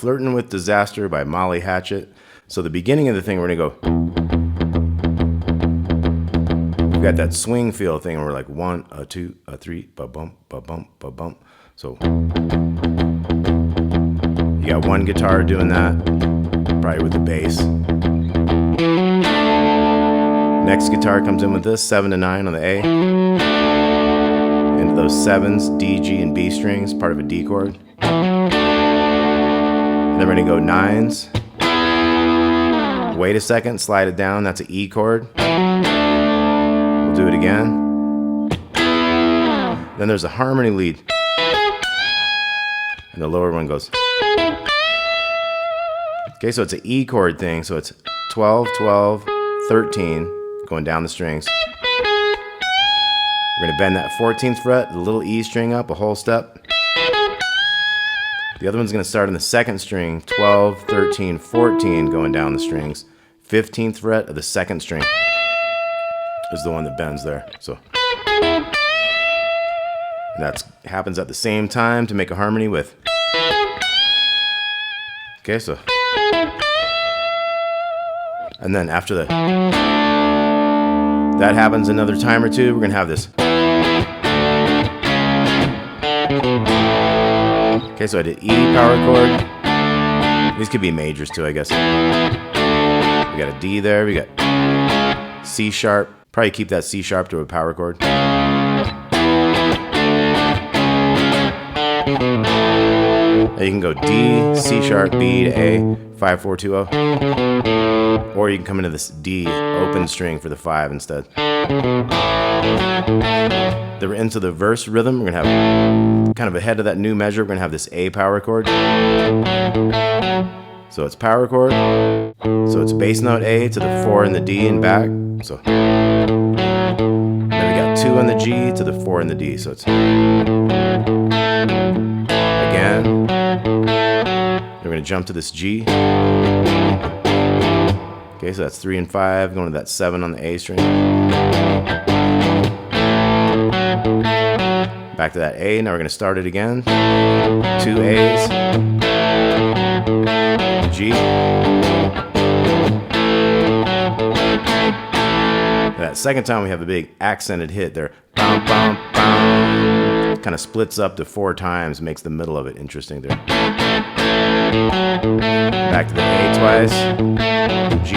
Flirtin With Disaster by Molly Hatchet. So the beginning of the thing, we're gonna go. We've got that swing feel thing, and we're like 1, a 2, a 3, ba bump, ba bump, ba bump. So you got one guitar doing that, probably with the bass. Next guitar comes in with this 7 to 9 on the A. Into those 7s, D, G, and B strings, part of a D chord. And then we're gonna go 9s. Wait a second, slide it down, that's an E chord. We'll do it again. Then there's a harmony lead. And the lower one goes. Okay, so it's an E chord thing, so it's 12, 12, 13, going down the strings. We're gonna bend that 14th fret, the little E string up a whole step. The other one's gonna start on the 2nd string, 12, 13, 14, going down the strings. 15th fret of the 2nd string is the one that bends there. So, and that happens at the same time to make a harmony with. Okay, so, and then after that happens another time or two, we're gonna have this. Okay, so I did E power chord. These could be majors too, I guess. We got a D there, we got C sharp. Probably keep that C sharp to a power chord. Now you can go D, C sharp, B to A, 5, 4, 2, 0. Or you can come into this D open string for the 5 instead. Then we're into the verse rhythm. We're gonna have kind of ahead of that new measure. We're gonna have this A power chord. So it's power chord. So it's bass note A to the 4 and the D and back. So then we got 2 on the G to the 4 and the D. So it's again. Then we're gonna jump to this G. Okay, so that's 3 and 5, going to that 7 on the A string. Back to that A, now we're going to start it again. 2 A's, G. That second time we have a big accented hit there. Bum, bum, bum. Kind of splits up to 4 times, makes the middle of it interesting there. Back to the A twice. G.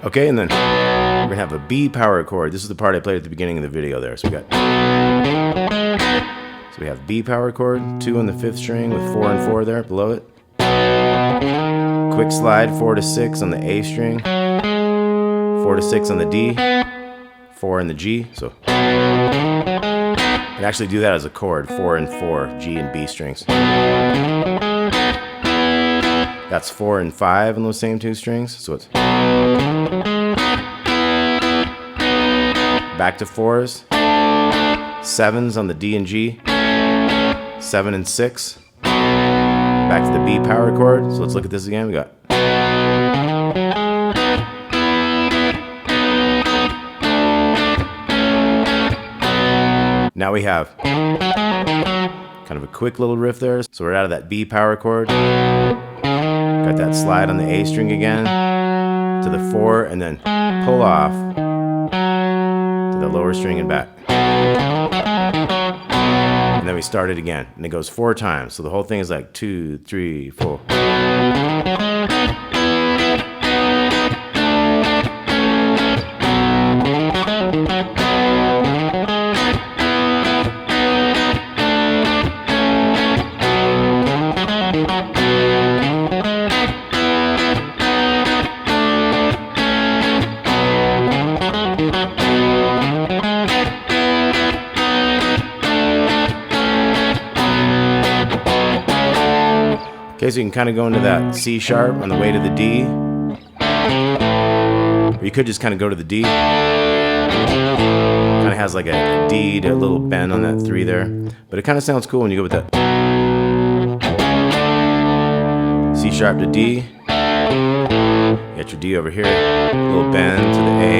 Okay, and then we're gonna have a B power chord. This is the part I played at the beginning of the video there. So we have B power chord, 2 on the 5th string with 4 and 4 there below it. Quick slide 4 to 6 on the A string, 4 to 6 on the D, 4 in the G. So you can actually do that as a chord, 4 and 4, G and B strings. That's 4 and 5 on those same 2 strings. So it's back to 4s, 7s on the D and G, 7 and 6. Back to the B power chord. So let's look at this again. We got now we have kind of a quick little riff there. So we're out of that B power chord. Got that slide on the A string again to the 4 and then pull off to the lower string and back. And then we start it again, and it goes 4 times. So the whole thing is like 2, 3, 4. Okay, so you can kind of go into that C sharp on the way to the D. Or you could just kind of go to the D. Kind of has like a D to a little bend on that 3 there. But it kind of sounds cool when you go with that. C sharp to D. You got your D over here, a little bend to the A.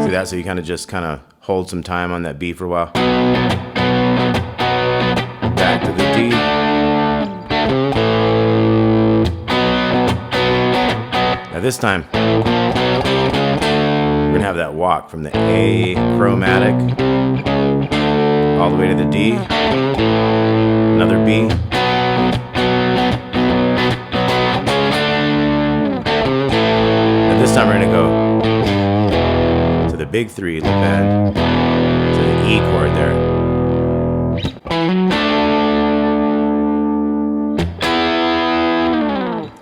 See that? So you kind of hold some time on that B for a while. Back to the D. Now this time, we're gonna have that walk from the A chromatic all the way to the D, another B. And this time we're gonna go to the big 3 in the bend, to the E chord there.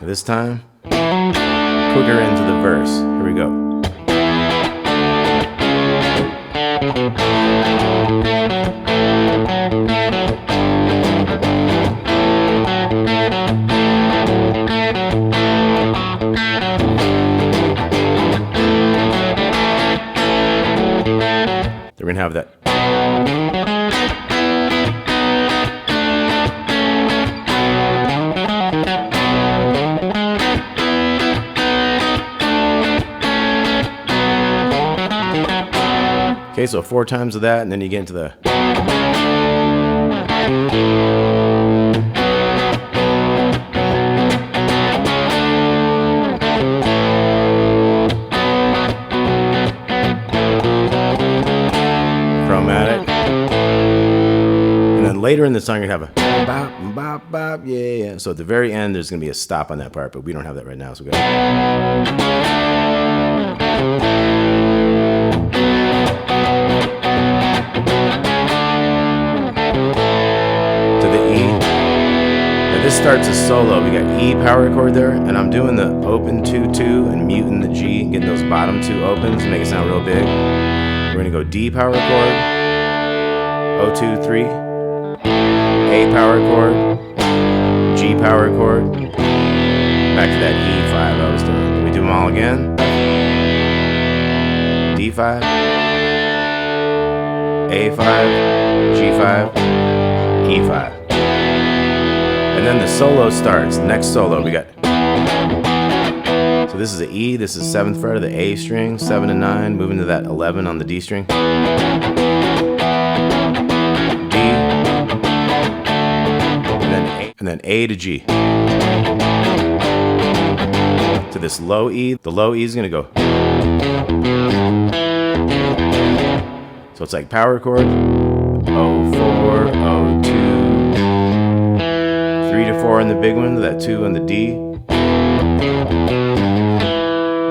And this time, quicker into the verse. Here we go. We're gonna have that. Okay, so 4 times of that, and then you get into the. Chromatic. And then later in the song, you're gonna have a bop, bop, bop, yeah. So at the very end, there's gonna be a stop on that part, but we don't have that right now, so we go. This starts a solo. We got E power chord there, and I'm doing the open 2-2 and muting the G, getting those bottom 2 opens to make it sound real big. We're gonna go D power chord, O2 3, A power chord, G power chord, back to that E5 I was doing. We do them all again. D5, A5, G5, E5. And then the solo starts. Next solo we got. So this is an E, this is 7th fret of the A string, 7 and 9, moving to that 11 on the D string. D. And then A to G. To this low E. The low E is gonna go. So it's like power chord. O4, O2. 3 to 4 in the big one, that 2 on the D. And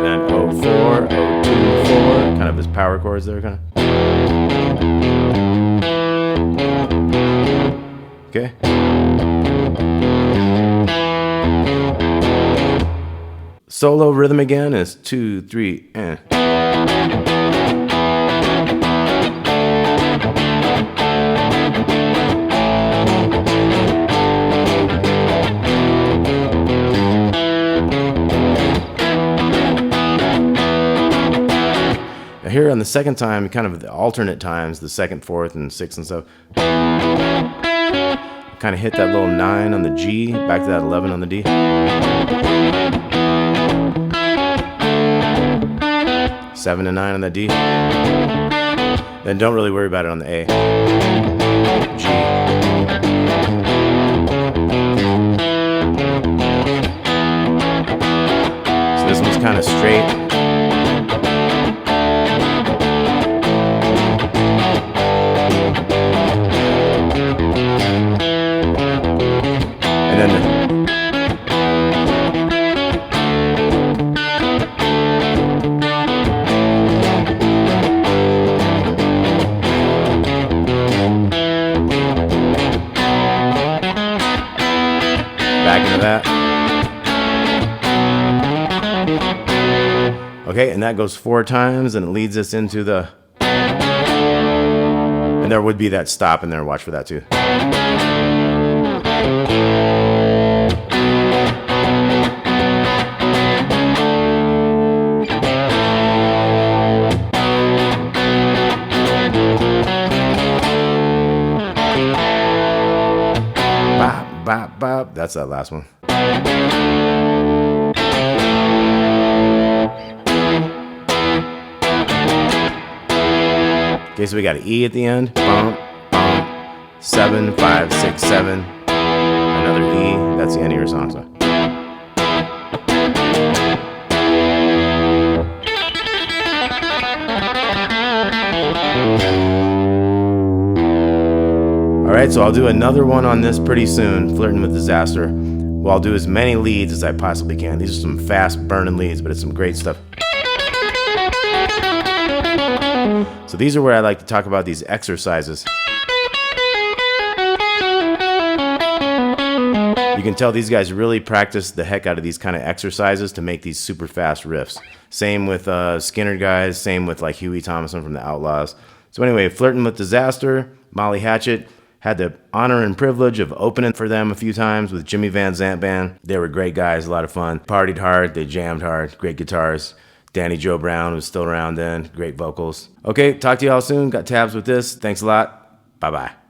then O4, O2, 4, kind of his power chords there, kind of. Okay. Solo rhythm again is 2, 3, and. Here on the second time, kind of the alternate times, the 2nd, 4th, and 6th and stuff. Kind of hit that little 9 on the G, back to that 11 on the D. 7 and 9 on the D. Then don't really worry about it on the A. G. So this one's kind of straight. That. Okay, and that goes 4 times, and it leads us into the. And there would be that stop in there. Watch for that too. Bop, bop, bop. that's that last one. Okay, so we got an E at the end. Bump, bump. 7, 5, 6, 7. Another E. That's the end of your song. So. Alright, so I'll do another one on this pretty soon, Flirtin With Disaster. Well, I'll do as many leads as I possibly can. These are some fast burning leads, but it's some great stuff. So these are where I like to talk about these exercises. You can tell these guys really practice the heck out of these kind of exercises to make these super fast riffs. Same with Skinner guys, same with like Huey Thomason from the Outlaws. So anyway, Flirtin With Disaster, Molly Hatchet. Had the honor and privilege of opening for them a few times with Jimmie Van Zant Band. They were great guys, a lot of fun. Partied hard, they jammed hard, great guitars. Danny Joe Brown was still around then, great vocals. Okay, talk to y'all soon. Got tabs with this. Thanks a lot. Bye-bye.